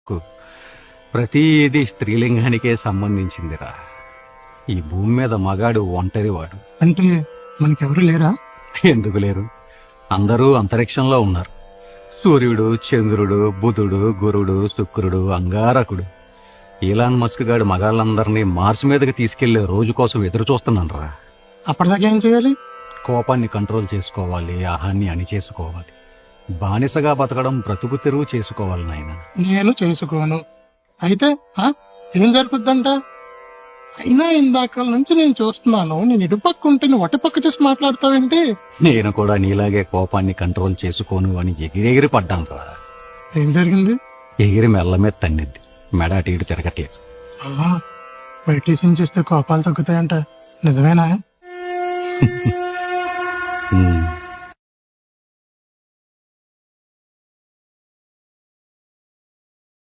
కు ప్రతిదీ స్త్రీలింగానికే సంబంధించిందిరా. ఈ భూమి మీద మగాడు ఒంటరివాడు. అంటే మనకెవరు లేరా? ఎందుకు లేరు? అందరూ అంతరిక్షంలో ఉన్నారు. సూర్యుడు, చంద్రుడు, బుధుడు, గురుడు, శుక్రుడు, అంగారకుడు. ఈలాన్ మస్క్ గాడు మగాళ్ళందరినీ మార్స్ మీదకి తీసుకెళ్లే రోజు కోసం ఎదురు చూస్తున్నానరా. అప్పటిదాకా ఏం చేయాలి? కోపాన్ని కంట్రోల్ చేసుకోవాలి, ఆహాన్ని అణిచేసుకోవాలి. బానిసగా బతకడం బ్రతుకు తెరువు చేసుకోవాలి నాయన. నేను చేసుకోను. అయితే ఏం జరుగుద్దంట? అయినా ఇందాక నుంచి నేను చూస్తున్నాను, నేను ఇటుపక్క ఉంటే నువ్వు అటుపక్క చేసి మాట్లాడతావేంటి? నేను కూడా నీలాగే కోపాన్ని కంట్రోల్ చేసుకోను అని ఎగిరెగిరి పడ్డాను రా. ఏం జరిగింది? ఎగిరి మెల్ల మీద తన్నిద్ది. మెడ అటు ఇటు తిరగట్లేదు. మెడిటేషన్ చేస్తే కోపాలు తగ్గుతాయంట, నిజమేనా?